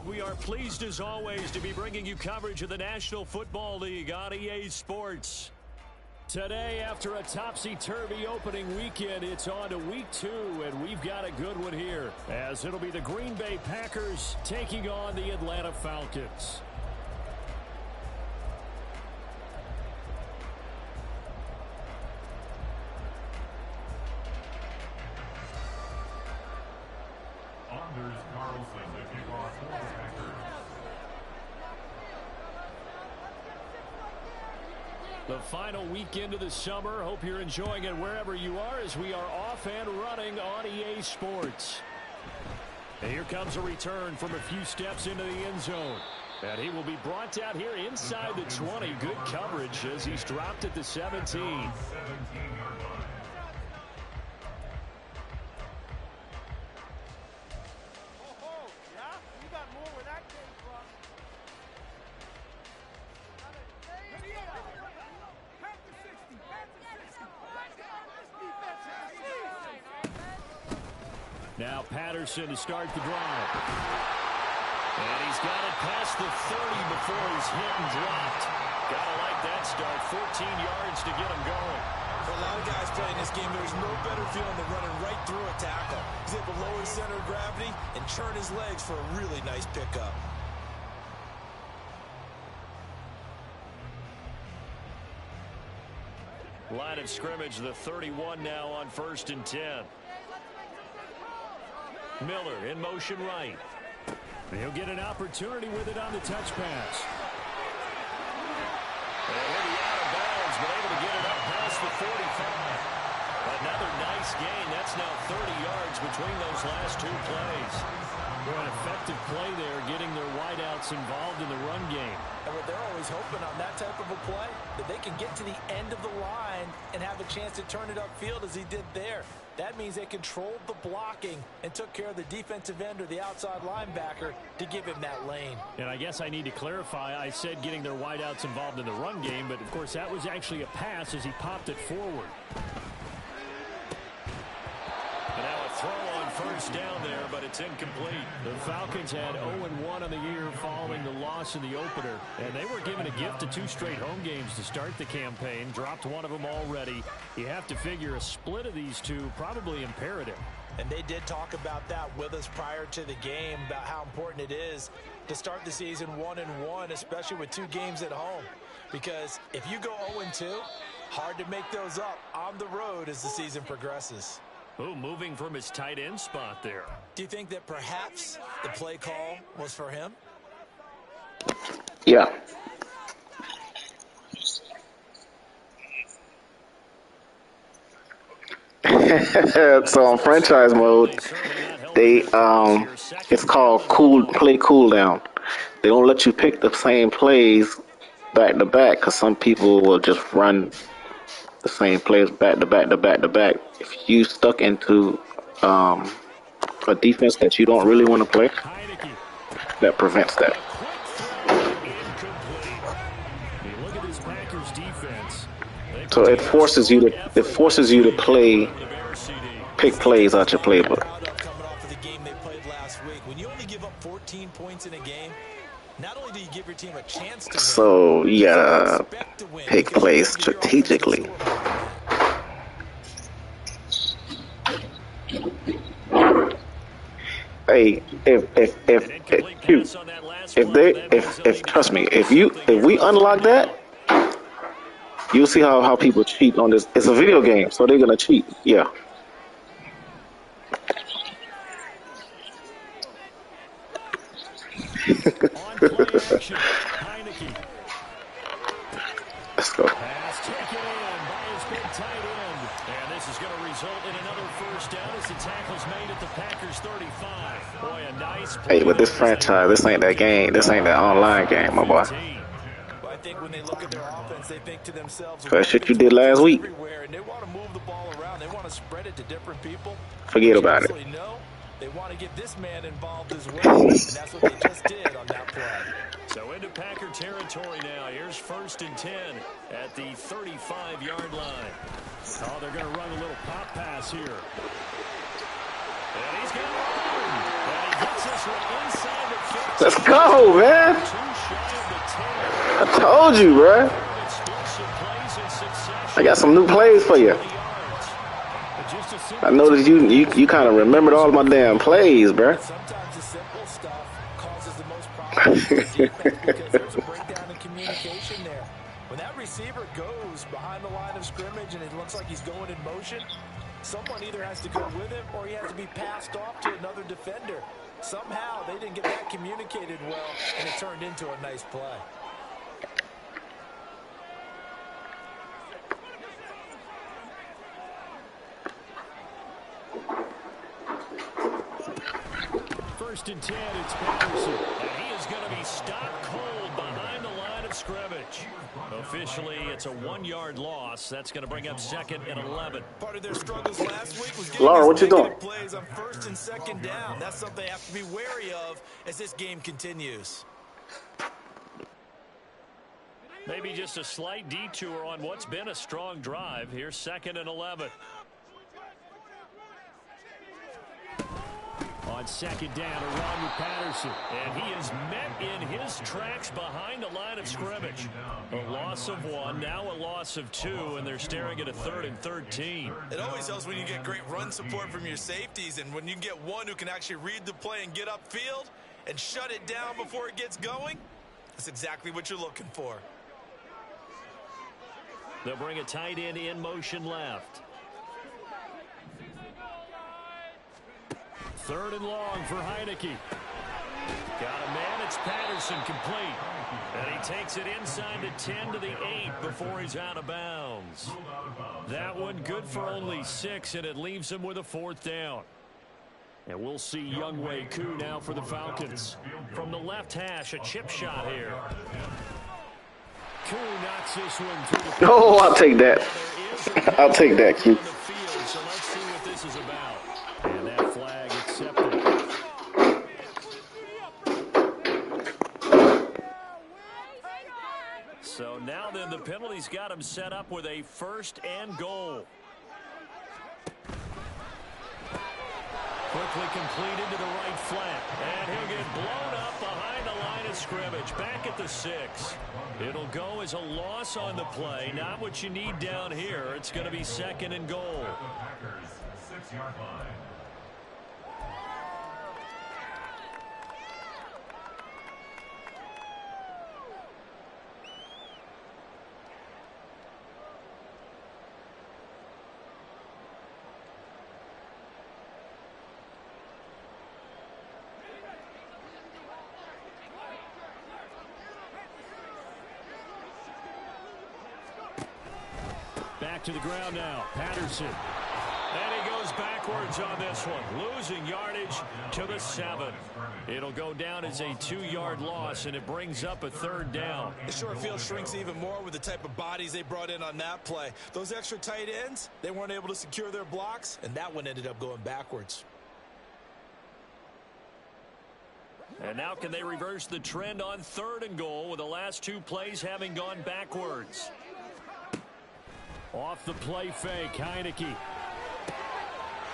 We are pleased as always to be bringing you coverage of the National Football League on EA Sports. Today, after a topsy-turvy opening weekend, it's on to week 2, and we've got a good one here, as it'll be the Green Bay Packers taking on the Atlanta Falcons. The final weekend of the summer. Hope you're enjoying it wherever you are as we are off and running on EA Sports. And here comes a return from a few steps into the end zone. And he will be brought down here inside the 20. Good coverage as he's dropped at the 17. Now Patterson to start the drive. And he's got it past the 30 before he's hit and dropped. Gotta like that start. 14 yards to get him going. For a lot of guys playing this game, there's no better feeling than running right through a tackle. He's able to lower his center of gravity and churn his legs for a really nice pickup. Line of scrimmage, the 31 now on 1st and 10. Miller in motion right. He'll get an opportunity with it on the touch pass. And he'll be out of bounds, but able to get it up past the 45. Another nice gain. That's now 30 yards between those last two plays. An effective play there, getting their wideouts involved in the run game. And what they're always hoping on that type of a play, that they can get to the end of the line and have a chance to turn it upfield as he did there. That means they controlled the blocking and took care of the defensive end or the outside linebacker to give him that lane. And I guess I need to clarify, I said getting their wideouts involved in the run game, but of course that was actually a pass as he popped it forward. And now a throw on first down there, but it's incomplete. The Falcons had 0-1 on the year following the loss in the opener, and they were given a gift of 2 straight home games to start the campaign. Dropped one of them already. You have to figure a split of these two probably imperative. And they did talk about that with us prior to the game, about how important it is to start the season 1-1, especially with 2 games at home. Because if you go 0-2, hard to make those up on the road as the season progresses. Oh, moving from his tight end spot there. Do you think that perhaps the play call was for him? Yeah. So on franchise mode, they it's called play cooldown. They don't let you pick the same plays back to back because some people will just run the same plays back to back to back to back. If you stuck into a defense that you don't really want to play, that prevents that. So it forces you to pick plays out your playbook. When you only give up 14 points in a game, not only do you give your team a chance to win, so you gotta pick plays strategically. Hey, trust me, if we unlock that, you'll see how people cheat on this. It's a video game, so they're gonna cheat. Yeah. Let's go. Pass taken in by his big tight end. And this is going to result in another first down as the tackle's made at the Packers 35. Boy, a nice play. Hey, with this franchise, this ain't that game. This ain't that online game, my boy. Well, I think when they look at their offense, they think to themselves, that shit you did last week. And they want to move the ball around. They want to spread it to different people. Forget about it. No, they want to get this man involved as well. And that's what they just did on that play. So into Packer territory now. Here's 1st and 10 at the 35-yard line. Oh, they're going to run a little pop pass here. And he's going to run. And Let's go, man. I told you, bro. I got some new plays for you. I noticed you kind of remembered all my damn plays, bro. Sometimes the simple stuff causes the most problems for the defense because there's a breakdown in communication there. When that receiver goes behind the line of scrimmage and it looks like he's going in motion, someone either has to go with him or he has to be passed off to another defender. Somehow they didn't get that communicated well, and it turned into a nice play. First and 10, it's Patterson. And he is going to be stopped cold behind the line of scrimmage. Officially, it's a 1-yard loss. That's going to bring up 2nd and 11. Part of their struggles last week was getting Laura, what you doing? plays on 1st and 2nd down. That's something they have to be wary of as this game continues. Maybe just a slight detour on what's been a strong drive. Here's 2nd and 11. On 2nd down, a run with Patterson. And he is met in his tracks behind the line of scrimmage. A loss of 1, now a loss of 2, and they're staring at a 3rd and 13. It always helps when you get great run support from your safeties, and when you get one who can actually read the play and get upfield and shut it down before it gets going, that's exactly what you're looking for. They'll bring a tight end in motion left. 3rd and long for Heineke. Got a man, it's Patterson, complete. And he takes it inside the 10 to the 8 before he's out of bounds. That one good for only 6, and it leaves him with a 4th down. And we'll see Younghoe Koo now for the Falcons. From the left hash, a chip shot here. Koo knocks this one through the... Oh, I'll take that. I'll take that, Q. So let's see what this is about. And that flag accepted. So now then the penalty's got him set up with a 1st and goal. Quickly completed to the right flat. And he'll get blown up behind the line of scrimmage. Back at the 6. It'll go as a loss on the play. Not what you need down here. It's going to be 2nd and goal. Back to the ground now. Patterson. And he goes backwards on this one. Losing yardage to the 7. It'll go down as a 2-yard loss, and it brings up a 3rd down. The short field shrinks even more with the type of bodies they brought in on that play. Those extra tight ends, they weren't able to secure their blocks, and that one ended up going backwards. And now can they reverse the trend on 3rd and goal with the last 2 plays having gone backwards? Off the play fake, Heineke.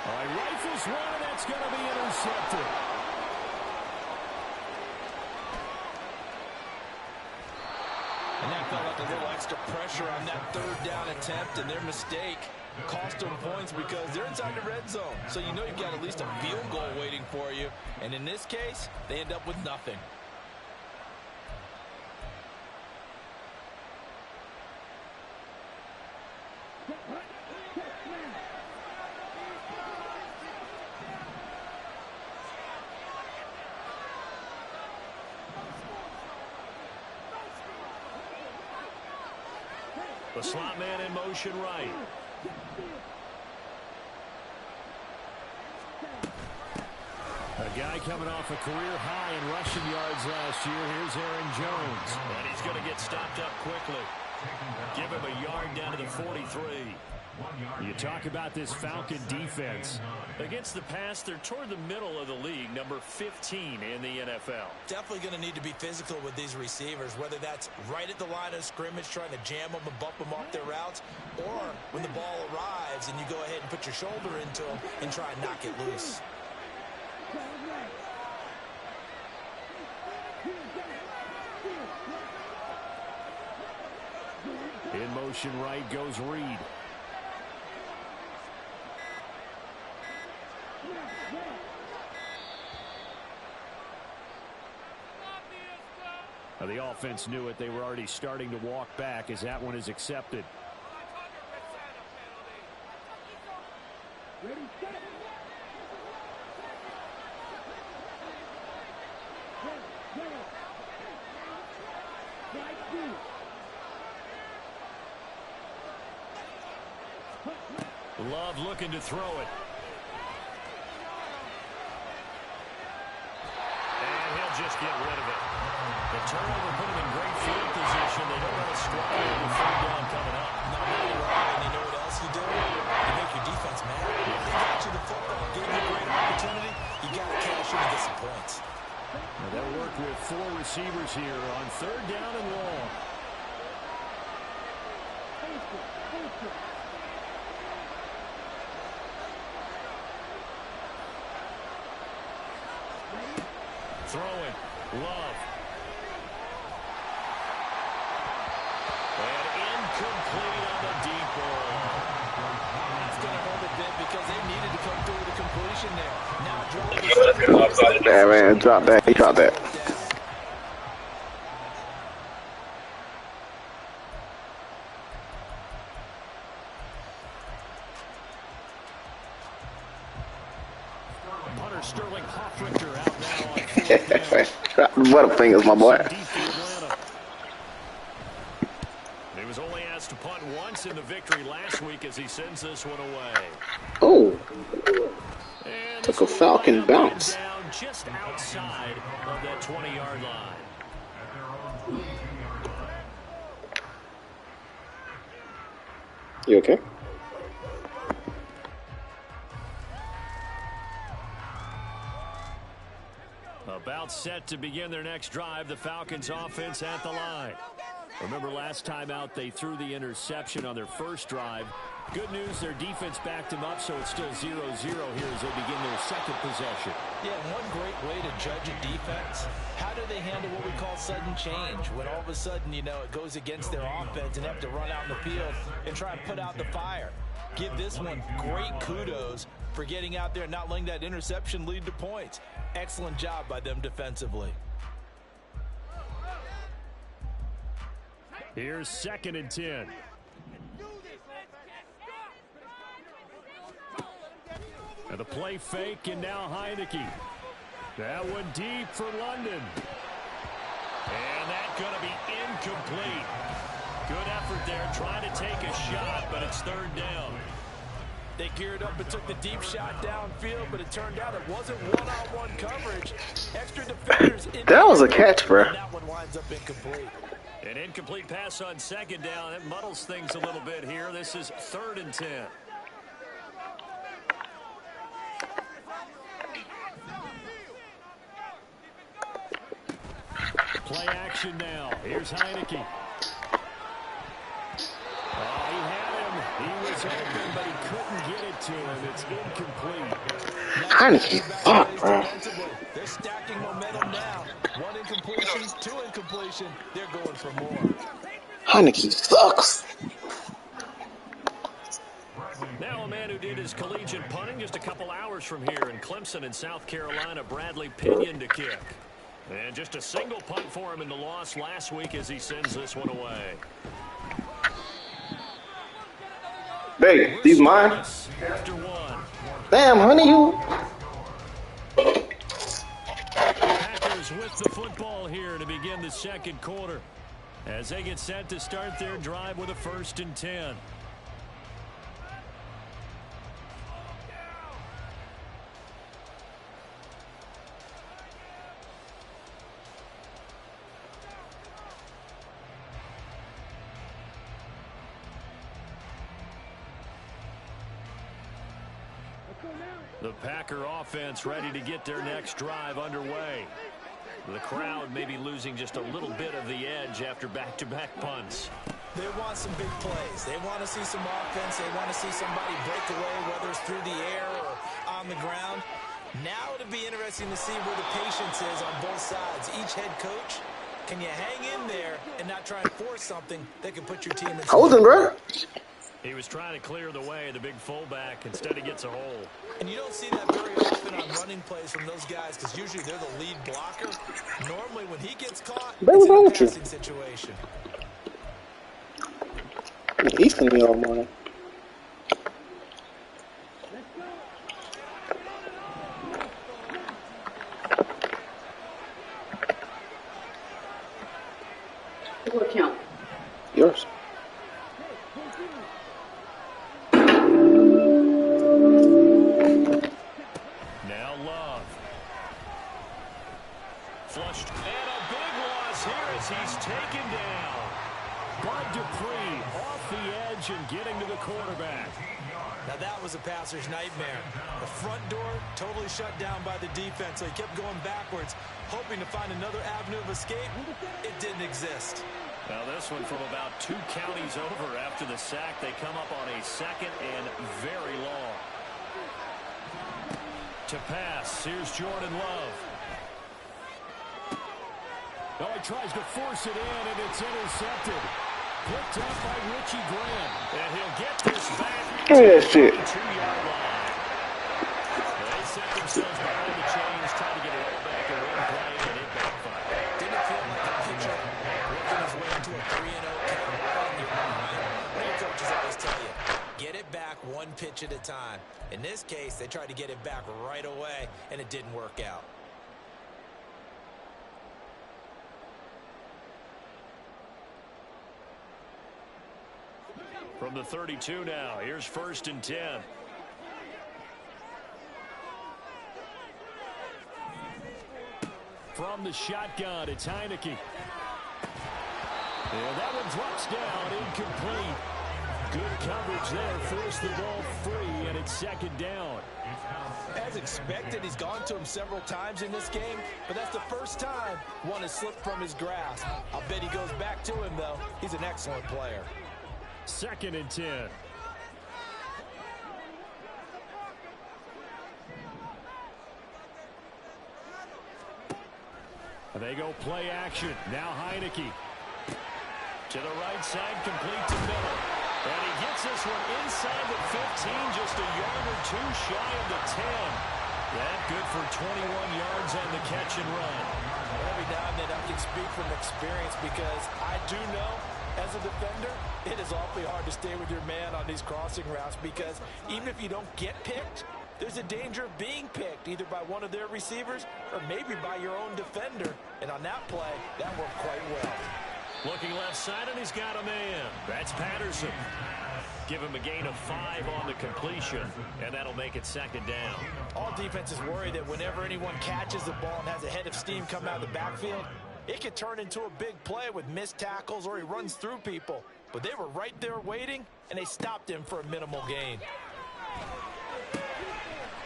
All right, rifles one, and that's going to be intercepted. And that felt like a little extra pressure on that 3rd down attempt, and their mistake cost them points because they're inside the red zone. So you know you've got at least a field goal waiting for you. And in this case, they end up with nothing. The slot man in motion right. A guy coming off a career high in rushing yards last year. Here's Aaron Jones. And he's going to get stopped up quickly. Give him a yard down to the 43. You talk about this Falcon defense. Against the pass, they're toward the middle of the league, number 15 in the NFL. Definitely going to need to be physical with these receivers, whether that's right at the line of scrimmage trying to jam them and bump them off their routes, or when the ball arrives and you go ahead and put your shoulder into them and try and knock it loose. In motion right goes Reed. Now the offense knew it. They were already starting to walk back as that one is accepted. Ready, set. Love looking to throw it. And he'll just get rid of it. The turnover put him in great field position. They don't want to struggle with third down coming up. Not really wrong, and you know what else you do? You make your defense mad. They got you the football, gave you a great opportunity. You got to cash in and get some points. Now they'll work with 4 receivers here on third down and long. Throwing. Love. And incomplete on the deep ball. That's going to hurt a bit because they needed to come through with a completion there. Now, Yeah, man, drop that. He dropped that. Butterfingers, my boy. He was only asked to punt once in the victory last week as he sends this one away. Oh, took a Falcon bounce. Down just outside of that 20-yard line. You okay? About set to begin their next drive, the Falcons offense at the line. Remember last time out they threw the interception on their first drive. Good news, their defense backed them up, so it's still 0-0 here as they begin their second possession. Yeah, one great way to judge a defense, how do they handle what we call sudden change? When all of a sudden, you know, it goes against their offense and have to run out in the field and try and put out the fire. Give this one great kudos for getting out there and not letting that interception lead to points. Excellent job by them defensively. Here's 2nd and 10. And the play fake, and now Heineke. That one deep for London. And that's going to be incomplete. Good effort there, trying to take a shot, but it's third down. They geared up and took the deep shot downfield, but it turned out it wasn't one-on-one coverage. Extra defenders. That was a catch, bro. That one winds up incomplete. An incomplete pass on 2nd down. It muddles things a little bit here. This is 3rd and 10. Play action now. Here's Heineke. Oh, he had him. He was open, but he couldn't get it to him. It's incomplete. Heineke, fuck, bro. They're stacking momentum now. 1 incompletion, 2 incompletion. They're going for more. Heineke sucks. Now a man who did his collegiate punting just a couple hours from here in Clemson in South Carolina, Bradley Pinion to kick. And just a single punt for him in the loss last week as he sends this one away. Hey, these mine. After one. Damn, honey, you. Packers with the football here to begin the 2nd quarter as they get set to start their drive with a 1st and 10. The Packer offense ready to get their next drive underway. The crowd may be losing just a little bit of the edge after back-to-back punts. They want some big plays. They want to see some offense. They want to see somebody break away, whether it's through the air or on the ground. Now it'll be interesting to see where the patience is on both sides. Each head coach Can you hang in there and not try and force something that can put your team in? Hold him, bro. He was trying to clear the way, the big fullback. Instead, he gets a hole. And you don't see that very often on running plays from those guys because usually they're the lead blocker. Normally, when he gets caught, it's in a passing situation. He's going to be all morning. What account? Yours. Now Love. Flushed. And a big loss here as he's taken down. Bud Dupree off the edge and getting to the quarterback. Now that was a passer's nightmare. The front door totally shut down by the defense, so he kept going backwards, hoping to find another avenue of escape. It didn't exist. Now this one from about 2 counties over after the sack. They come up on a second and very long. To pass, here's Jordan Love. Oh, he tries to force it in, and it's intercepted. Picked up by Richie Graham. And he'll get this back Give me that shit. to the 2-yard line. They set themselves behind the chains, trying to get it all back in one play, and it backfired. Didn't feel like a pitcher working his way into a 3-0 count on your mind. What do coaches always tell you? Get it back one pitch at a time. In this case, they tried to get it back right away, and it didn't work out. From the 32 now, here's 1st and 10. From the shotgun, it's Heineke. And that one drops down, incomplete. Good coverage there, forced the ball free, and it's 2nd down. As expected, he's gone to him several times in this game, but that's the first time one has slipped from his grasp. I'll bet he goes back to him, though. He's an excellent player. 2nd and 10. They go play action. Now Heineke. To the right side, complete to Miller. And he gets this one inside the 15, just a yard or 2 shy of the 10. That good for 21 yards on the catch and run. Every now and then I can speak from experience because I do know, as a defender, it is awfully hard to stay with your man on these crossing routes because even if you don't get picked, there's a danger of being picked either by one of their receivers or maybe by your own defender. And on that play, that worked quite well. Looking left side, and he's got a man. That's Patterson. Give him a gain of 5 on the completion, and that'll make it 2nd down. All defenses worry that whenever anyone catches the ball and has a head of steam come out of the backfield, it could turn into a big play with missed tackles or he runs through people. But they were right there waiting, and they stopped him for a minimal gain.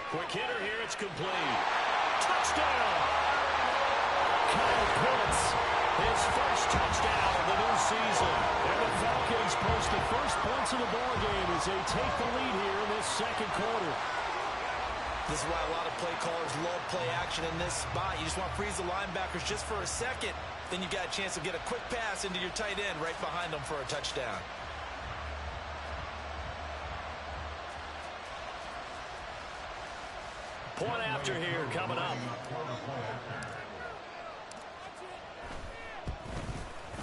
Quick hitter here, it's complete. Touchdown! Kyle Pitts, his first touchdown of the new season. And the Falcons post the first points of the ball game as they take the lead here in this 2nd quarter. This is why a lot of play callers love play action in this spot. You just want to freeze the linebackers just for a second. Then you got a chance to get a quick pass into your tight end right behind them for a touchdown. Point after here coming up.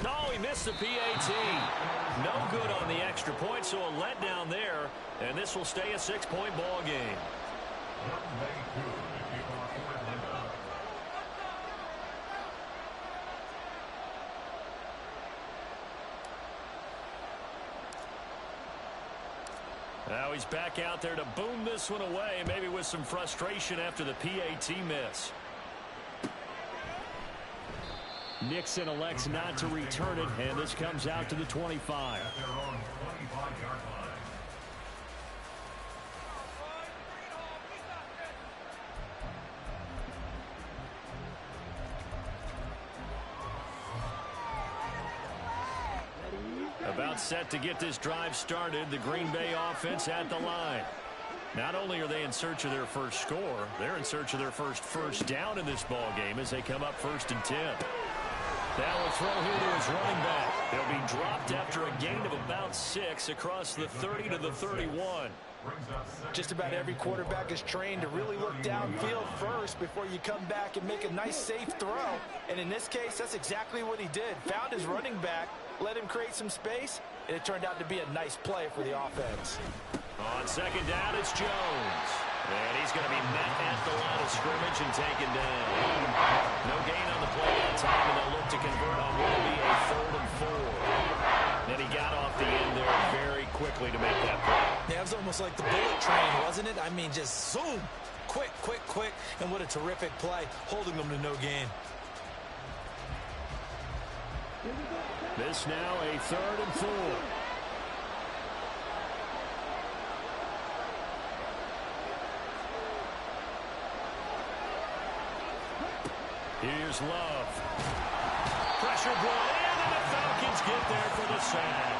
No, he missed the PAT. No good on the extra point, so a letdown there. And this will stay a 6-point ball game. Now he's back out there to boom this one away, maybe with some frustration after the PAT miss. Nixon elects not to return it, and this comes out to the 25. About set to get this drive started, the Green Bay offense at the line. Not only are they in search of their first score, they're in search of their first down in this ball game as they come up 1st and 10. That will throw here to his running back. He'll be dropped after a gain of about 6 across the 30 to the 31. Just about every quarterback is trained to really look downfield first before you come back and make a nice, safe throw. And in this case, that's exactly what he did. Found his running back, let him create some space, and it turned out to be a nice play for the offense. On second down, it's Jones. And he's going to be met at the line of scrimmage and taken down. No gain on the play that time, and they'll look to convert on what will be a 3rd and 4. And he got off the end there very quickly to make that play. Yeah, it was almost like the bullet train, wasn't it? I mean, just zoom. Quick, quick, quick. And what a terrific play, holding them to no gain. This now a 3rd and 4. Here's Love. Pressure brought in, and the Falcons get there for the sack.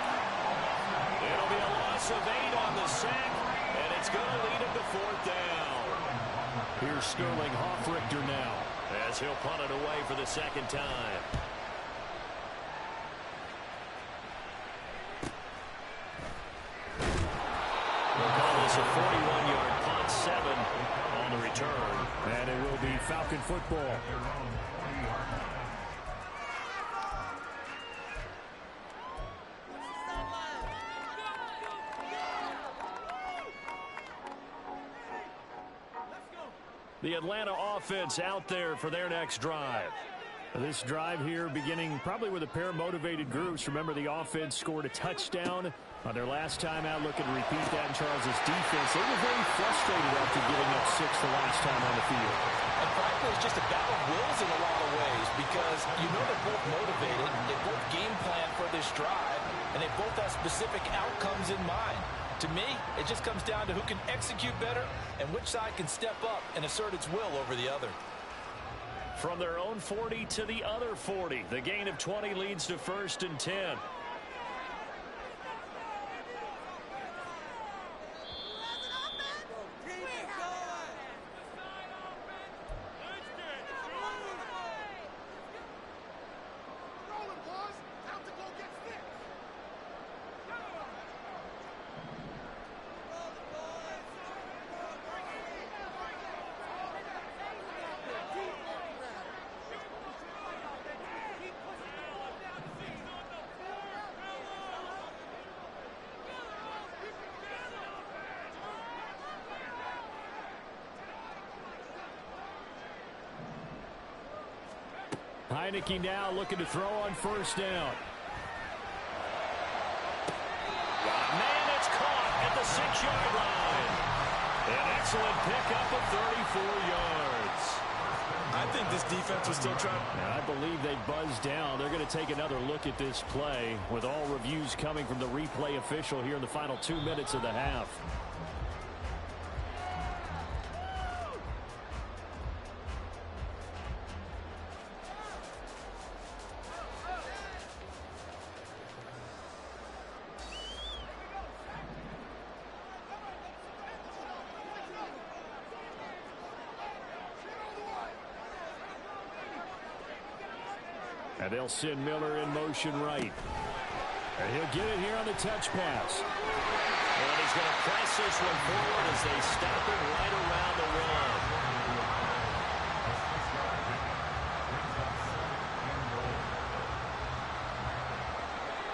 It'll be a loss of 8 on the sack, and it's going to lead him to 4th down. Here's Sterling Hoffrichter now, as he'll punt it away for the 2nd time. We'll call this a 41-yard punt, 7 on the return, and it will be Falcon football. The Atlanta offense out there for their next drive. This drive here beginning probably with a pair of motivated groups. Remember, the offense scored a touchdown on their last time out. Looking to repeat that in Charles' defense. They were very frustrated after giving up 6 the last time on the field. And frankly, it's just a battle of wills in a lot of ways because you know they're both motivated. They both game plan for this drive, and they both have specific outcomes in mind. To me, it just comes down to who can execute better and which side can step up and assert its will over the other. From their own 40 to the other 40. The gain of 20 leads to 1st and 10. Heineke now looking to throw on 1st down. Man, it's caught at the 6-yard line. An excellent pickup of 34 yards. I think this defense was still trying. I believe they buzzed down. They're going to take another look at this play with all reviews coming from the replay official here in the final 2 minutes of the half. And they'll send Miller in motion right. And he'll get it here on the touch pass. And he's going to press this one forward as they stop it right around the run.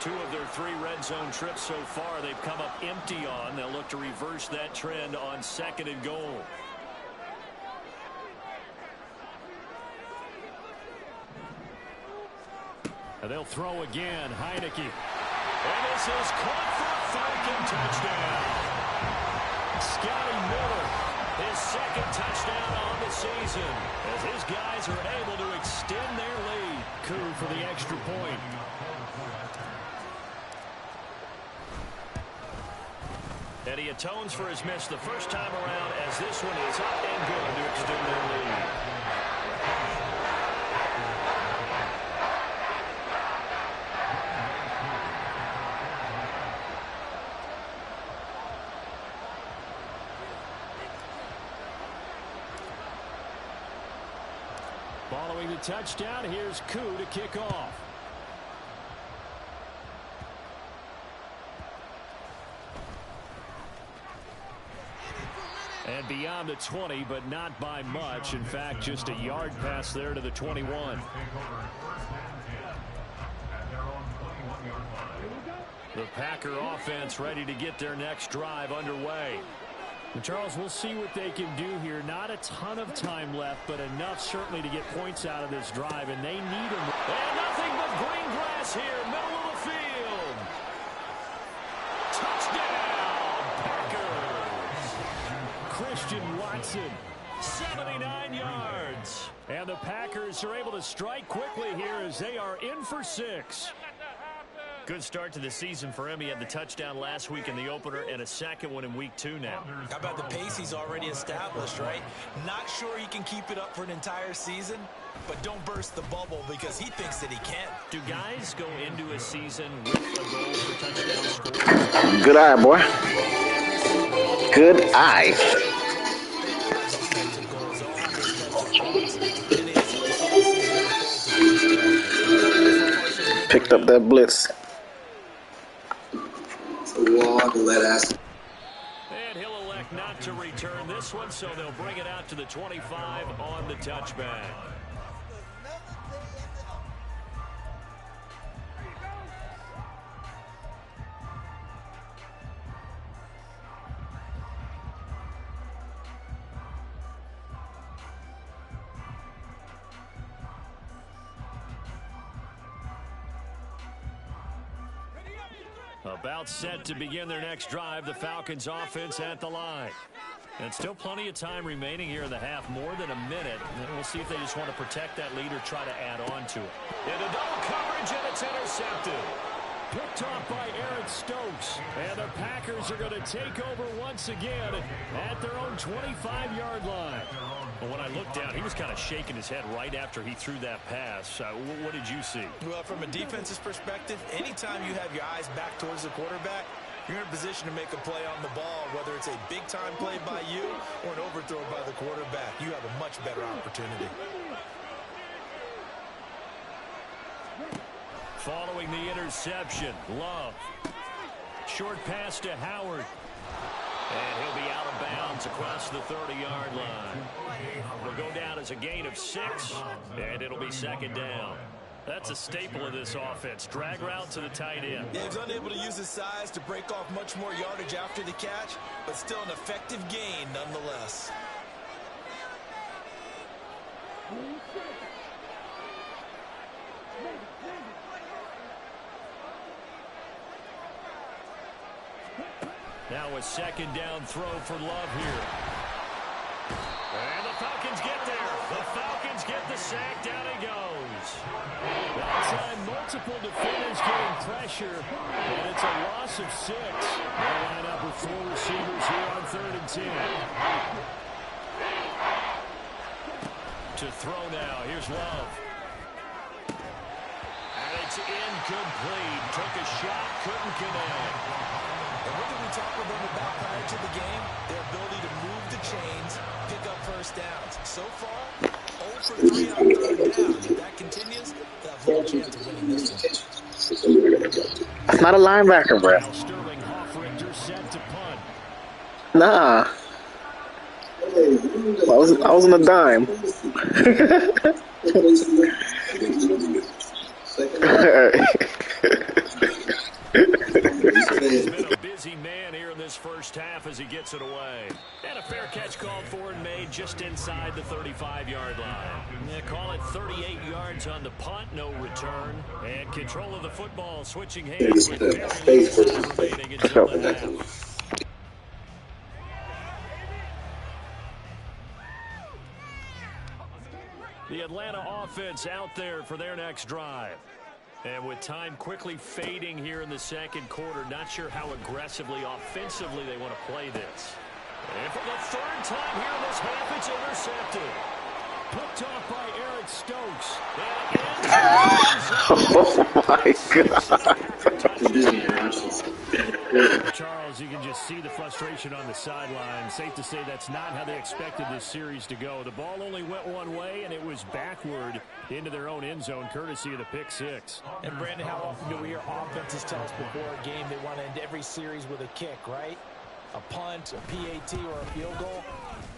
Two of their 3 red zone trips so far they've come up empty on. They'll look to reverse that trend on 2nd and goal. And they'll throw again. Heineke. And this is caught for a Falcon touchdown. Scotty Miller, his 2nd touchdown on the season, as his guys are able to extend their lead. Coup for the extra point. And he atones for his miss the first time around, as this one is up and good to extend their lead. Following the touchdown, here's Koo to kick off. And beyond the 20, but not by much. In fact, just a yard pass there to the 21. The Packer offense ready to get their next drive underway. And Charles, we'll see what they can do here. Not a ton of time left, but enough certainly to get points out of this drive, and they need them. And nothing but green grass here, middle of the field. Touchdown, Packers. Christian Watson, 79 yards. And the Packers are able to strike quickly here as they are in for 6. Good start to the season for him. He had the touchdown last week in the opener and a second one in week 2 now. How about the pace he's already established, right? Not sure he can keep it up for an entire season, but don't burst the bubble because he thinks that he can. Do guys go into a season with a goal for touchdown scoring? Good eye, boy. Good eye. Picked up that blitz. And he'll elect not to return this one, so they'll bring it out to the 25 on the touchback. About set to begin their next drive, the Falcons offense at the line. And still plenty of time remaining here in the half, more than a minute. And we'll see if they just want to protect that lead or try to add on to it. Into double coverage, and it's intercepted. Picked off by Aaron Stokes. And the Packers are going to take over once again at their own 25-yard line. Well, when I looked down, he was kind of shaking his head right after he threw that pass. What did you see? Well, from a defense's perspective, anytime you have your eyes back towards the quarterback, you're in a position to make a play on the ball, whether it's a big-time play by you or an overthrow by the quarterback. You have a much better opportunity. Following the interception, Love. Short pass to Howard. And he'll be out of bounds across the 30-yard line. It'll go down as a gain of 6, and it'll be second down. That's a staple of this offense. Drag route to the tight end. Yeah, he's unable to use his size to break off much more yardage after the catch, but still an effective gain nonetheless. Now a second down throw for Love here. And the Falcons get there. The Falcons get the sack. Down he goes. That time, multiple defenders getting pressure, and it's a loss of 6. They'll line up with 4 receivers here on 3rd and 10. To throw now. Here's Love. And it's incomplete. Took a shot, couldn't connect. And what did we talk with them about prior to the game? Their ability to move the chains, pick up first downs. So far, 0 for 3 on 3rd down. If that continues, they'll have little chance of winning this one. That's not a linebacker, bro. Sterling Hoffrichter set to punt. Nah. I was on a dime. He's been a busy man here in this first half as he gets it away. And a fair catch called for and made just inside the 35-yard line. Yeah, call it 38 yards on the punt, no return. And control of the football switching hands with very little time remaining until the half. The Atlanta offense out there for their next drive. And with time quickly fading here in the second quarter, not sure how aggressively, offensively they want to play this. And for the 3rd time here in this half, it's intercepted. Picked off by Eric Stokes. Oh my God. Charles, you can just see the frustration on the sideline. Safe to say that's not how they expected this series to go. The ball only went one way, and it was backward into their own end zone, courtesy of the pick six. And, Brandon, how often do we hear offenses tell us before a game they want to end every series with a kick, right? A punt, a PAT, or a field goal.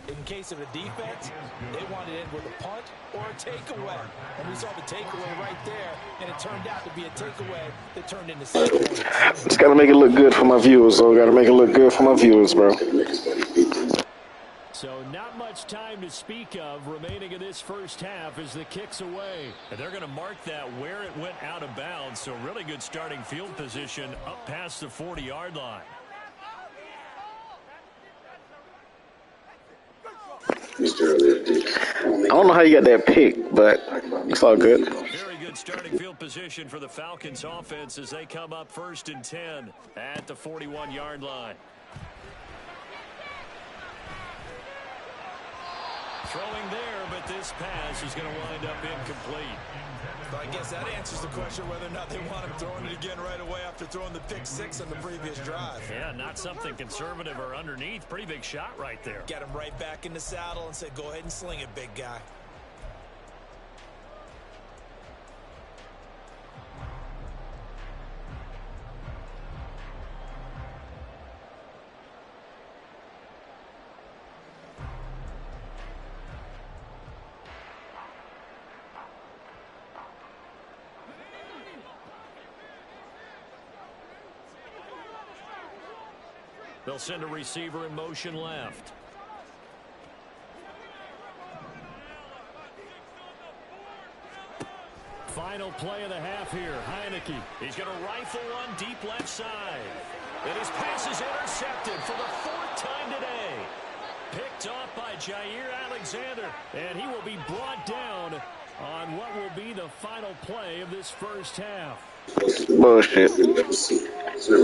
In case of a defense, they wanted to end with a punt or a takeaway. And we saw the takeaway right there, and it turned out to be a takeaway that turned into 6 points. Just got to make it look good for my viewers, so got to make it look good for my viewers, bro. So not much time to speak of remaining in this first half as the kick's away. And they're going to mark that where it went out of bounds. So really good starting field position up past the 40-yard line. I don't know how you got that pick, but it's all good. Very good starting field position for the Falcons offense as they come up 1st and 10 at the 41-yard line. Throwing there, but this pass is going to wind up incomplete. So I guess that answers the question whether or not they want him throwing it again right away after throwing the pick six on the previous drive. Yeah, not something conservative or underneath. Pretty big shot right there. Got him right back in the saddle and said, go ahead and sling it, big guy. They'll send a receiver in motion left. Final play of the half here. Heineke. He's going to rifle one deep left side. And his pass is intercepted for the 4th time today. Picked off by Jair Alexander. And he will be brought down on what will be the final play of this first half. Bullshit. So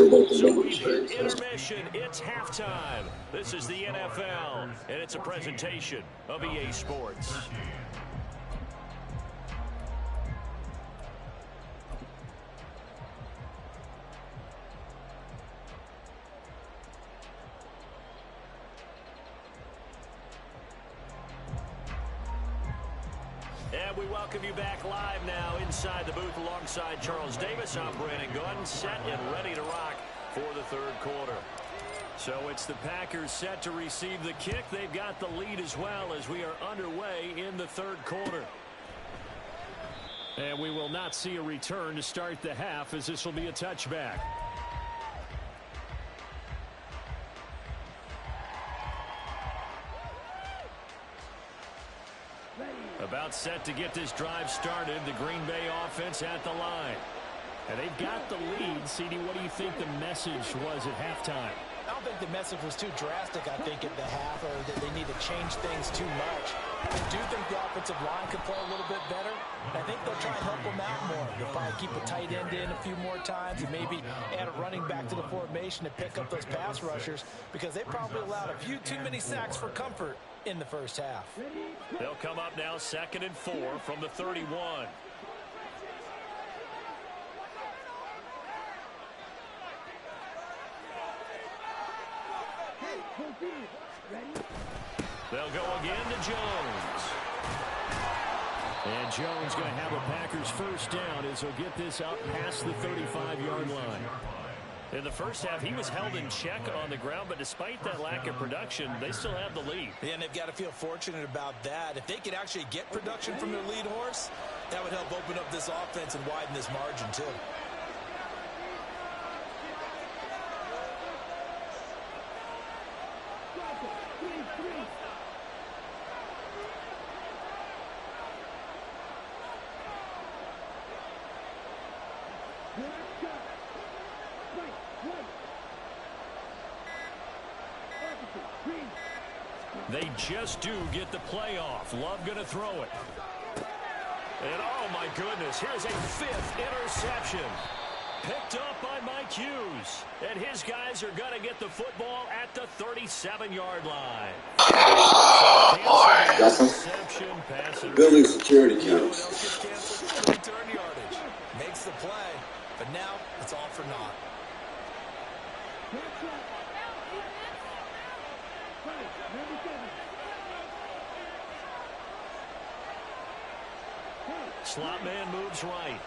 we hit intermission. It's halftime. This is the NFL, and it's a presentation of EA Sports. And we welcome you back live now inside the booth alongside Charles Davis. I'm Brandon Gunn, set and ready to rock for the 3rd quarter. So it's the Packers set to receive the kick. They've got the lead as well as we are underway in the 3rd quarter. And we will not see a return to start the half as this will be a touchback. About set to get this drive started, the Green Bay offense at the line. And they've got the lead. CD, what do you think the message was at halftime? I don't think the message was too drastic, I think, at the half, or that they need to change things too much. I do think the offensive line could play a little bit better. And I think they'll try and help them out more. They'll probably keep a tight end in a few more times and maybe add a running back to the formation to pick up those pass rushers because they probably allowed a few too many sacks for comfort in the first half. They'll come up now 2nd and 4 from the 31. They'll go again to Jones. And Jones going to have a Packers first down as he'll get this up past the 35-yard line. In the first half, he was held in check on the ground, but despite that lack of production, they still have the lead. Yeah, and they've got to feel fortunate about that. If they could actually get production from their lead horse, that would help open up this offense and widen this margin, too. They just do get the play off. Love going to throw it. And oh my goodness, here's a 5th interception. picked up by Mike Hughes. And his guys are going to get the football at the 37-yard line. Building security cameras. Else gets canceled? Return yardage. Makes the play, but now it's all for naught. Slot man moves right.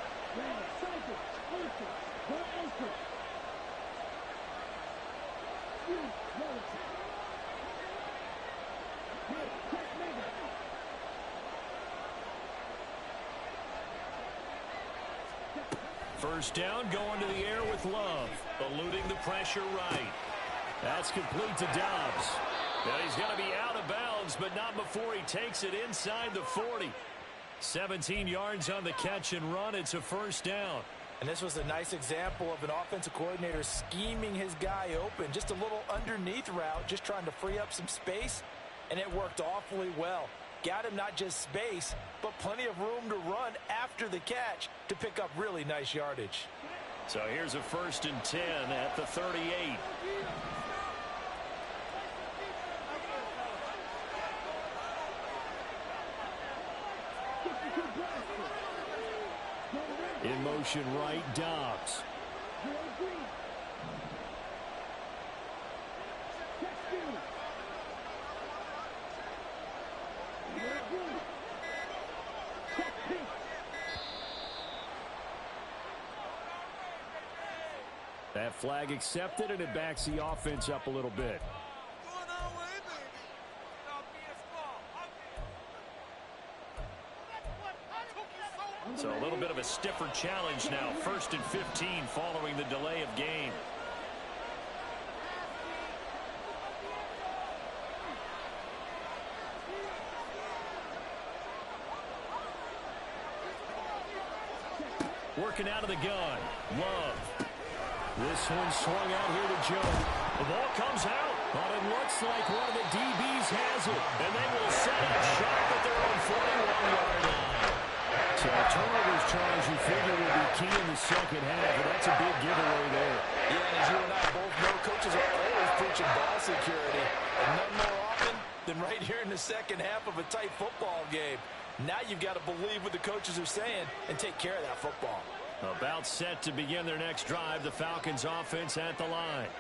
First down, going to the air with Love. Eluding the pressure right. That's complete to Dobbs. Now he's going to be out of bounds, but not before he takes it inside the 40. 17 yards on the catch and run. It's a first down. And this was a nice example of an offensive coordinator scheming his guy open. Just a little underneath route, just trying to free up some space, and it worked awfully well. Got him not just space, but plenty of room to run after the catch to pick up really nice yardage. So here's a 1st and 10 at the 38. In motion right, Dobbs. That flag accepted, and it backs the offense up a little bit. So a little bit of a stiffer challenge now. 1st and 15 following the delay of game. Working out of the gun. Love. This one swung out here to Joe. The ball comes out, but it looks like one of the DBs has it. And they will set up shop at their own 41-yard line. So turnovers, Charles, you figure will be key in the second half, and that's a big giveaway there. Yeah, and as you and I both know, coaches are always preaching ball security. And none more often than right here in the second half of a tight football game. Now you've got to believe what the coaches are saying and take care of that football. About set to begin their next drive, the Falcons offense at the line.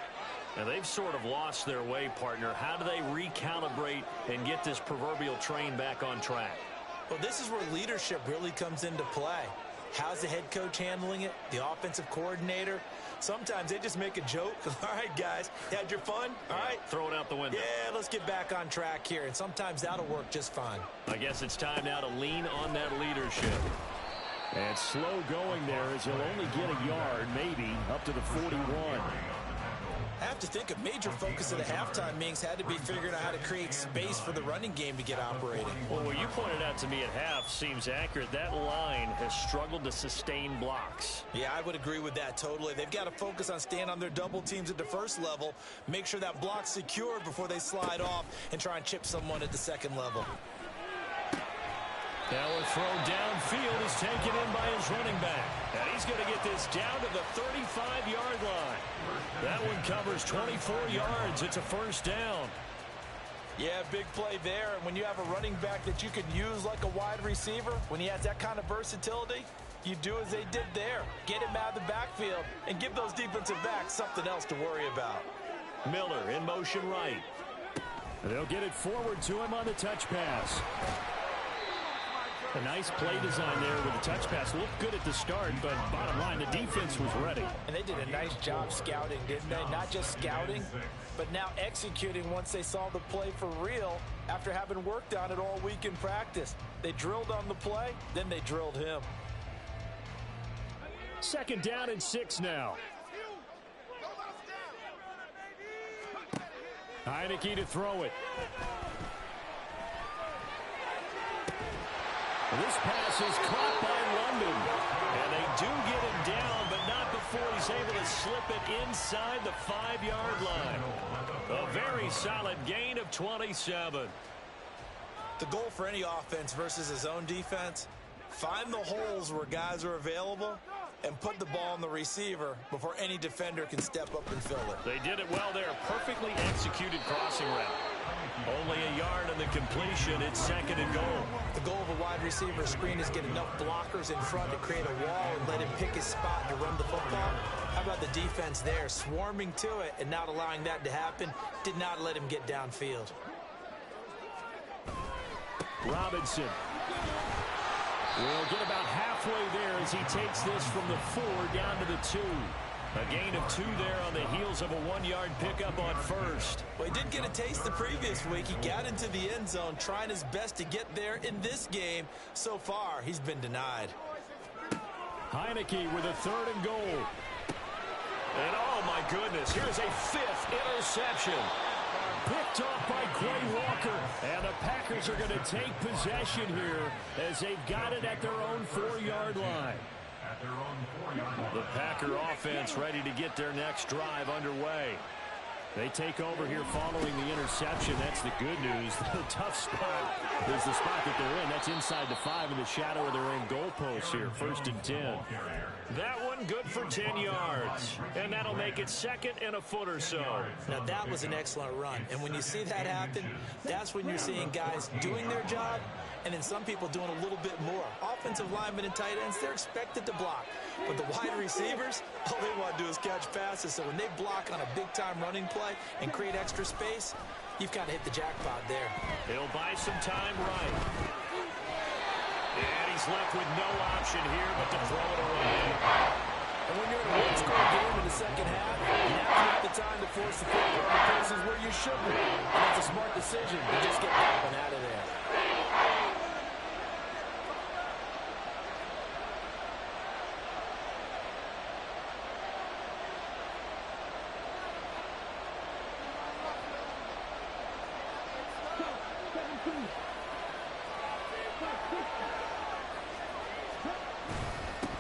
Now they've sort of lost their way, partner. How do they recalibrate and get this proverbial train back on track? Well, this is where leadership really comes into play. How's the head coach handling it? The offensive coordinator? Sometimes they just make a joke. All right, guys, you had your fun? All right. Throw it out the window. Yeah, let's get back on track here. And sometimes that'll work just fine. I guess it's time now to lean on that leadership. And slow going there as he'll only get a yard, maybe, up to the 41. I have to think a major focus of the halftime meetings had to be figuring out how to create space for the running game to get operating. Well, what you pointed out to me at half seems accurate. That line has struggled to sustain blocks. Yeah, I would agree with that totally. They've got to focus on staying on their double teams at the first level, make sure that block's secured before they slide off and try and chip someone at the second level. Now a throw downfield is taken in by his running back. And he's going to get this down to the 35-yard line. That one covers 24 yards. It's a first down. Yeah, big play there. And when you have a running back that you can use like a wide receiver, when he has that kind of versatility, you do as they did there. Get him out of the backfield and give those defensive backs something else to worry about. Miller in motion right. And they'll get it forward to him on the touch pass. A nice play design there with the touch pass. Looked good at the start, but bottom line, the defense was ready. And they did a nice job scouting, didn't they? Not just scouting, but now executing once they saw the play for real after having worked on it all week in practice. They drilled on the play, then they drilled him. 2nd down and 6 now. Heineke to throw it. This pass is caught by London. And they do get him down, but not before he's able to slip it inside the 5-yard line. A very solid gain of 27. The goal for any offense versus his own defense, find the holes where guys are available and put the ball on the receiver before any defender can step up and fill it. They did it well there. Perfectly executed crossing route. Only a yard on the completion. It's 2nd and goal. The goal of a wide receiver screen is get enough blockers in front to create a wall and let him pick his spot to run the football. How about the defense there, swarming to it and not allowing that to happen? Did not let him get downfield. Robinson will get about halfway there as he takes this from the 4 down to the 2. A gain of 2 there on the heels of a 1-yard pickup on first. Well, he did get a taste the previous week. He got into the end zone, trying his best to get there in this game. So far, he's been denied. Heineke with a 3rd and goal. And oh my goodness, here's a 5th interception. Picked off by Quay Walker. And the Packers are going to take possession here as they've got it at their own 4-yard line. The Packer offense ready to get their next drive underway. They take over here following the interception. That's the good news. The tough spot is the spot that they're in. That's inside the 5 in the shadow of their own goalpost here. 1st and 10. That one good for 10 yards. And that'll make it 2nd and a foot or so. Now, that was an excellent run. And when you see that happen, that's when you're seeing guys doing their job and then some people doing a little bit more. Offensive linemen and tight ends, they're expected to block. But the wide receivers, all they want to do is catch passes. So when they block on a big-time running play and create extra space, you've got to hit the jackpot there. He'll buy some time right. And he's left with no option here but to throw it away. And when you're in a one-score game in the second half, now you have the time to force the football in the places where you shouldn't. And it's a smart decision to just get that one out of there.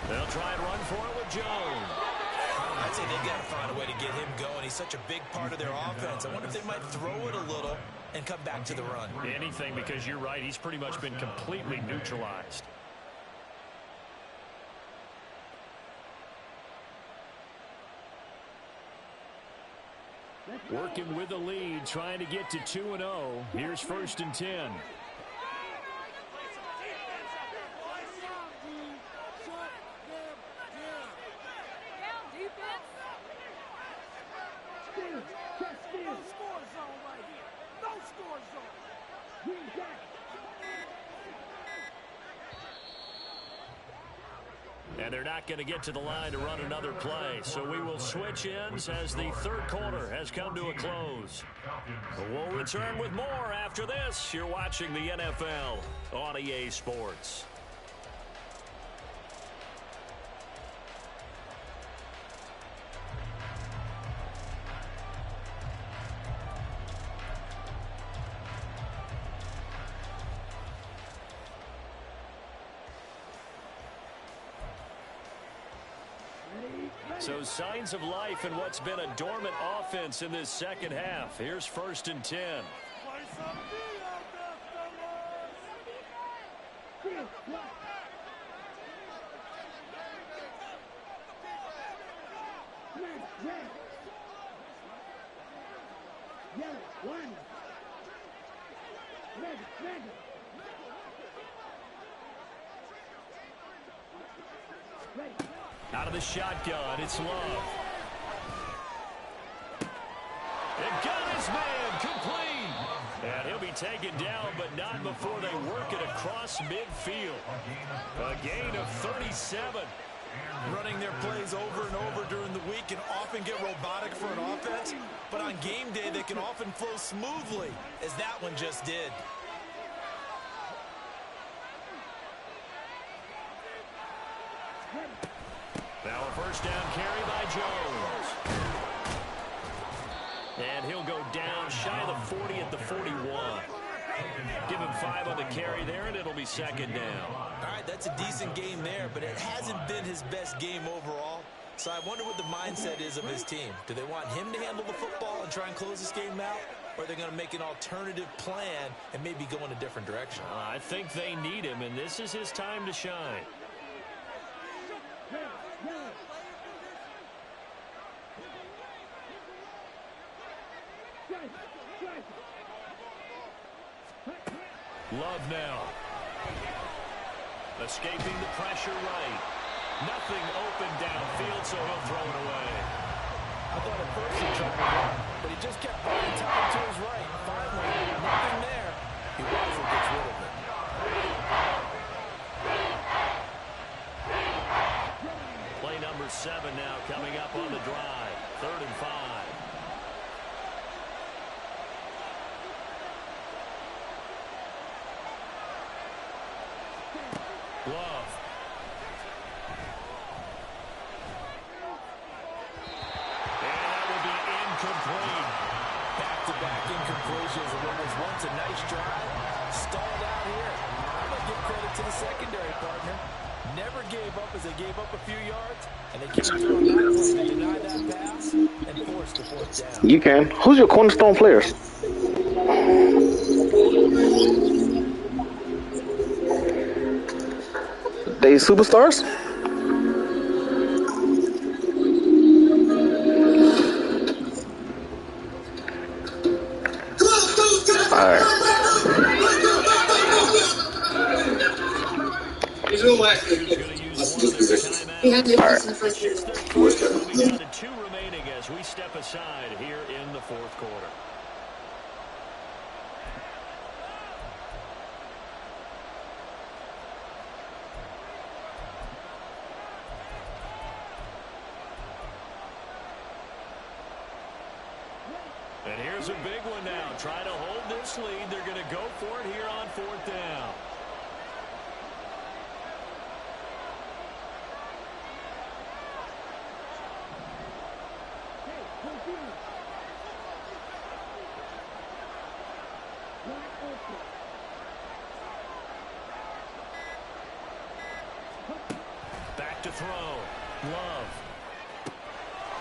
They'll try and run for it with Jones. I'd say they've got to find a way to get him going. He's such a big part of their offense. I wonder if they might throw it a little and come back to the run. Anything, because you're right. He's pretty much been completely neutralized. Working with the lead, trying to get to 2-0. Here's 1st and 10. And they're not going to get to the line to run another play. So we will switch ends as the 3rd quarter has come to a close. We'll return with more after this. You're watching the NFL on EA Sports. So signs of life in what's been a dormant offense in this second half. Here's 1st and 10. Out of the shotgun, it's Love. And got his man complete. And he'll be taken down, but not before they work it across midfield. A gain of 37. Running their plays over and over during the week can often get robotic for an offense, but on game day they can often flow smoothly, as that one just did. Now a 1st down carry by Jones. And he'll go down shy of the 40 at the 41. Give him 5 on the carry there, and it'll be 2nd down. All right, that's a decent game there, but it hasn't been his best game overall. So I wonder what the mindset is of his team. Do they want him to handle the football and try and close this game out? Or are they going to make an alternative plan and maybe go in a different direction? I think they need him, and this is his time to shine. Love now. Escaping the pressure right. Nothing open downfield, so he'll throw it away. I thought at first he tried to run, but he just kept buying time to his right. Finally, nothing there. He wisely gets rid of it. Play number 7 now coming up on the drive. 3rd and 5. Love. And that will be incomplete. Back-to-back incompletions, and what was once a nice drive stalled out here. I'm going to give credit to the secondary partner. Never gave up as they gave up a few yards, and they came through on that play to deny that pass and force the 4th down. You can. Who's your cornerstone players? They superstars? Alright. He's going to last this position. Alright. We'll be down to 2 remaining as we step aside here in the 4th quarter. And here's a big one now. Try to hold this lead. They're going to go for it here on 4th down. Back to throw. Love.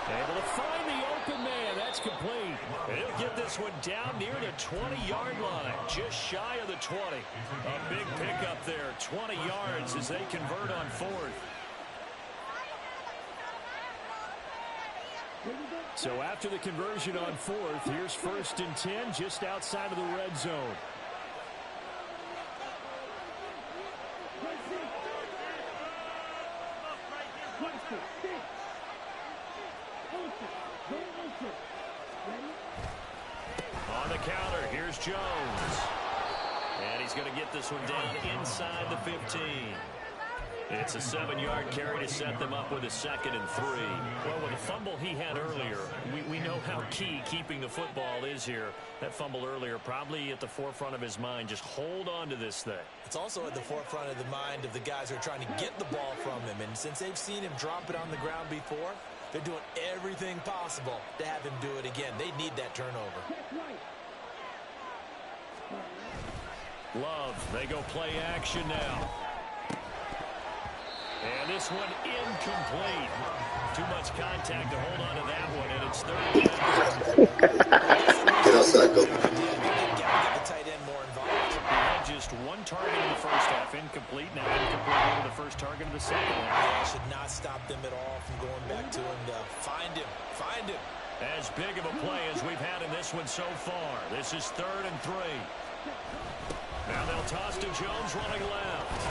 Able to find the open man. That's complete. And he'll get this one down near the 20-yard line. Just shy of the 20. A big pickup there. 20 yards as they convert on 4th. So after the conversion on 4th, here's 1st and 10 just outside of the red zone. On the counter, here's Jones. And he's going to get this one down inside the 15. It's a 7-yard carry to set them up with a 2nd and 3. Well, with the fumble he had earlier, we know how key keeping the football is here. That fumble earlier probably at the forefront of his mind. Just hold on to this thing. It's also at the forefront of the mind of the guys who are trying to get the ball from him. And since they've seen him drop it on the ground before, they're doing everything possible to have him do it again. They need that turnover. Love, they go play action now. And this one incomplete. Too much contact to hold on to that one, and it's 3rd down. Get outside, go. Got to get the tight end more involved. He had just 1 target in the first half, incomplete. Now incomplete into the first target of the second half. Yeah, should not stop them at all from going back to him. Find him. Find him. As big of a play as we've had in this one so far. This is 3rd and 3. Now they'll toss to Jones running left.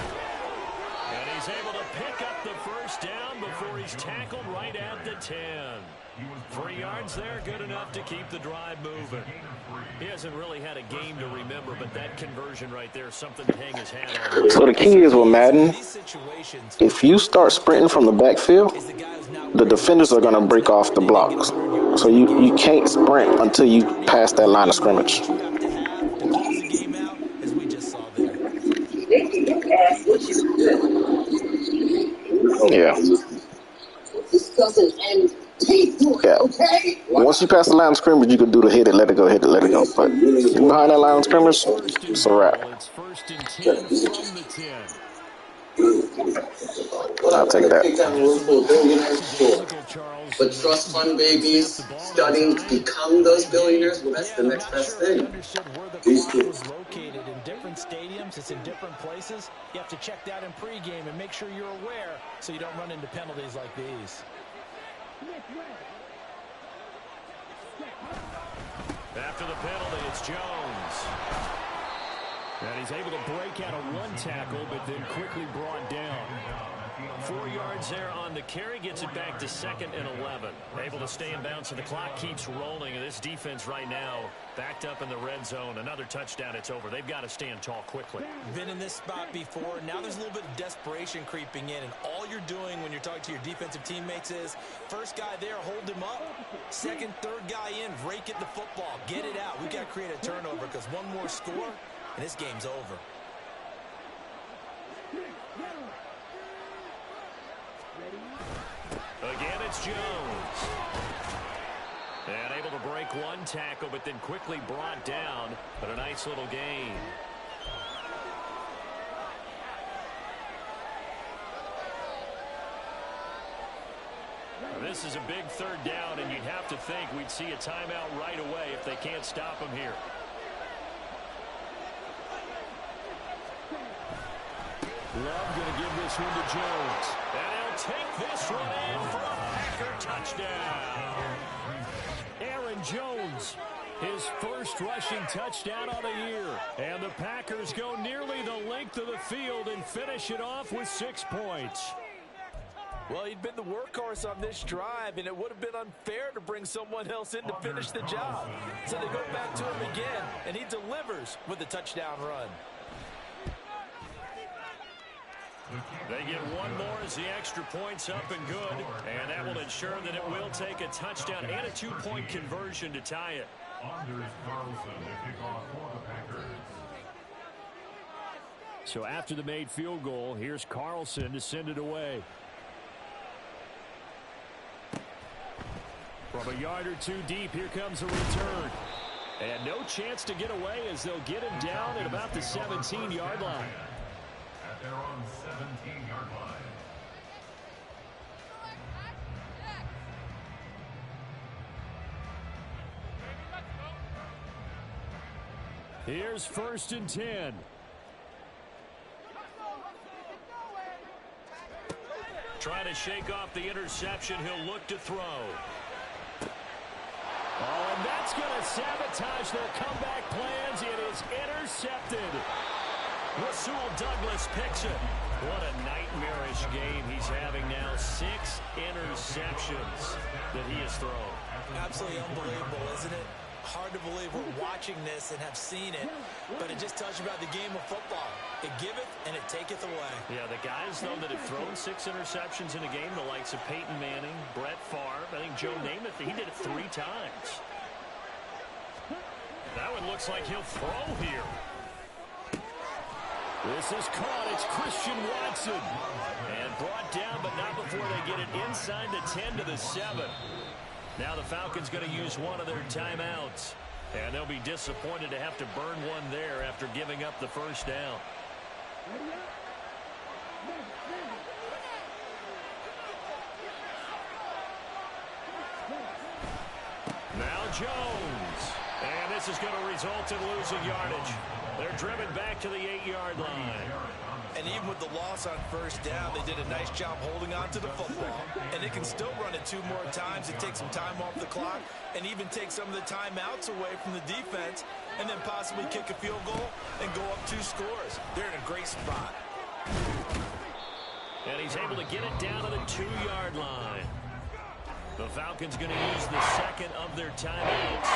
And he's able to pick up the 1st down before he's tackled right at the 10. 3 yards there, good enough to keep the drive moving. He hasn't really had a game to remember, but that conversion right there is something to hang his hat on. So the key is with Madden, if you start sprinting from the backfield, the defenders are going to break off the blocks. So you can't sprint until you pass that line of scrimmage. Yeah. This doesn't end tape, Yeah. okay? Once you pass the line of scrimmage, you can do the hit it, let it go, hit it, let it go. But behind that line of scrimmage, it's a wrap. It's 1st and 10 from the 10. I'll take that. But trust fund babies studying to become those billionaires, well, that's the next best thing. These kids. Located in different stadiums, it's in different places. You have to check that in pregame and make sure you're aware so you don't run into penalties like these. After the penalty, it's Jones. And he's able to break out of one tackle, but then quickly brought down. 4 yards there on the carry, gets it back to 2nd and 11. Able to stay in bounds, so the clock keeps rolling. And this defense right now backed up in the red zone. Another touchdown, it's over. They've got to stand tall quickly. Been in this spot before. Now there's a little bit of desperation creeping in. And all you're doing when you're talking to your defensive teammates is, first guy there, hold him up. Second, third guy in, rake at the football. Get it out. We've got to create a turnover because one more score, and this game's over. Again, it's Jones. And able to break one tackle, but then quickly brought down. But a nice little gain. This is a big 3rd down, and you'd have to think we'd see a timeout right away if they can't stop him here. Love going to give this one to Jones. And he'll take this one in for a Packer touchdown. Aaron Jones, his first rushing touchdown of the year. And the Packers go nearly the length of the field and finish it off with 6 points. Well, he'd been the workhorse on this drive, and it would have been unfair to bring someone else in to finish the job. So they go back to him again, and he delivers with a touchdown run. They get one more as the extra point's up and good, and that will ensure that it will take a touchdown and a 2-point conversion to tie it. So after the made field goal, here's Carlson to send it away. From a yard or 2 deep, here comes a return. And no chance to get away as they'll get him down at about the 17-yard line. At their own 17-yard line. Here's 1st and 10. Trying to shake off the interception. He'll look to throw. Oh, and that's going to sabotage their comeback plans. It is intercepted. Rasul Douglas picks it. What a nightmarish game he's having now. 6 interceptions that he has thrown. Absolutely unbelievable, isn't it? Hard to believe we're watching this and have seen it, but it just tells you about the game of football. It giveth and it taketh away. Yeah, the guys, though, that have thrown 6 interceptions in a game, the likes of Peyton Manning, Brett Favre, I think Joe Namath, he did it 3 times. That one looks like he'll throw here. This is caught. It's Christian Watson. And brought down, but not before they get it inside the 10 to the 7. Now the Falcons going to use one of their timeouts. And they'll be disappointed to have to burn one there after giving up the first down. Now Jones. And this is going to result in losing yardage. They're driven back to the 8-yard line. And even with the loss on first down, they did a nice job holding on to the football. And they can still run it 2 more times and take some time off the clock and even take some of the timeouts away from the defense and then possibly kick a field goal and go up 2 scores. They're in a great spot. And he's able to get it down to the 2-yard line. The Falcons going to use the second of their timeouts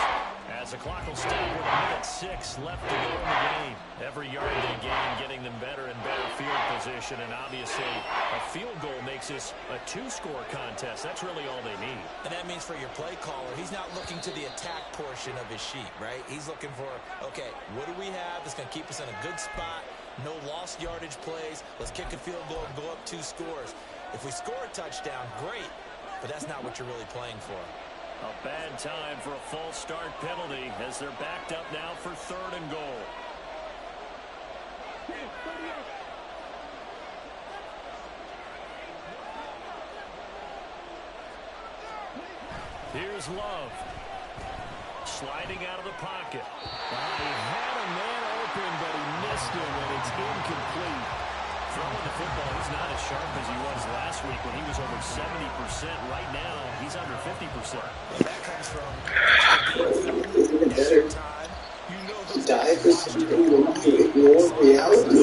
as the clock will stop with 1:06 left to go in the game. Every yard they gain getting them better and better field position, and obviously a field goal makes this a 2-score contest. That's really all they need. And that means for your play caller, he's not looking to the attack portion of his sheet, right? He's looking for, okay, what do we have that's going to keep us in a good spot? No lost yardage plays. Let's kick a field goal and go up 2 scores. If we score a touchdown, great. But that's not what you're really playing for. A bad time for a false start penalty as they're backed up now for 3rd and goal. Here's Love. Sliding out of the pocket. He had a man open, but he missed him, and it's incomplete. Throwing the football, he's not as sharp as he was last week when he was over 70%. Right now, he's under 50%. That comes from extra time. You know those Die for something to ignore reality?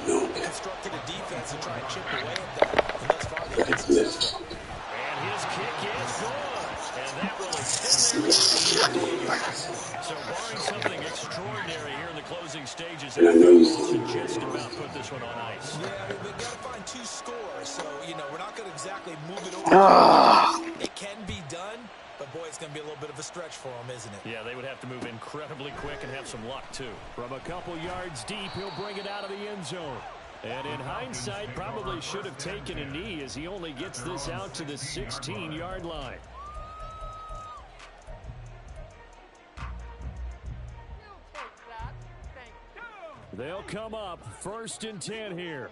No. They constructed a defense to try and chip away at that, and thus far they've been successful. And his kick is good. And that will extend their lead. So barring something extraordinary here in the closing stages, And I know you should just about put this one on ice. Yeah, I mean, we got to find 2 scores, so, we're not going to exactly move it over. It can be done, but, boy, it's going to be a little bit of a stretch for them, isn't it? Yeah, they would have to move incredibly quick and have some luck, too. From a couple yards deep, he'll bring it out of the end zone. And in hindsight, probably should have taken a knee as he only gets this out to the 16-yard line. They'll come up 1st and 10 here.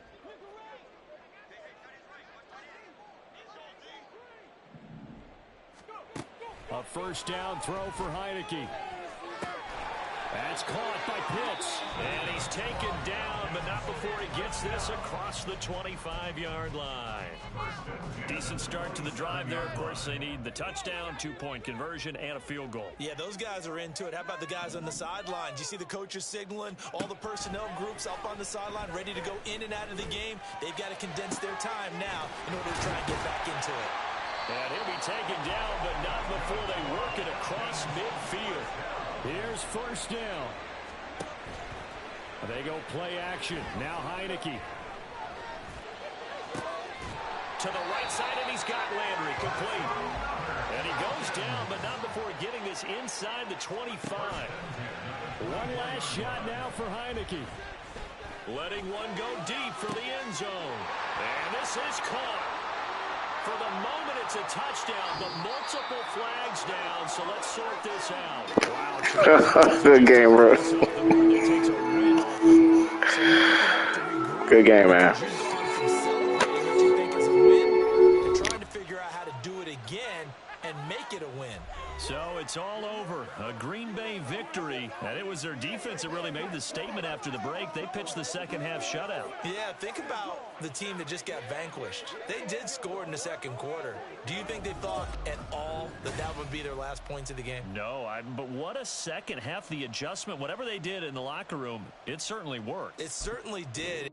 A first down throw for Heineke. That's caught by Pitts. And he's taken down, but not before he gets this across the 25-yard line. Decent start to the drive there. Of course, they need the touchdown, 2-point conversion, and a field goal. Yeah, those guys are into it. How about the guys on the sideline? Do you see the coaches signaling? All the personnel groups up on the sideline ready to go in and out of the game. They've got to condense their time now in order to try and get back into it. And he'll be taken down, but not before they work it across midfield. Here's first down. They go play action. Now Heineke. To the right side, and he's got Landry complete. And he goes down, but not before getting this inside the 25. One last shot now for Heineke. Letting one go deep for the end zone. And this is caught. For the moment, it's a touchdown, but multiple flags down, so let's sort this out. Wow. Good game, bro. Good game, man. Trying to figure out how to do it again and make it a win. So it's all over. A Green Bay victory. And it was their defense that really made the statement after the break. They pitched the second-half shutout. Yeah, think about the team that just got vanquished. They did score in the second quarter. Do you think they thought at all that that would be their last points of the game? No, but what a second half. The adjustment, whatever they did in the locker room, it certainly worked. It certainly did.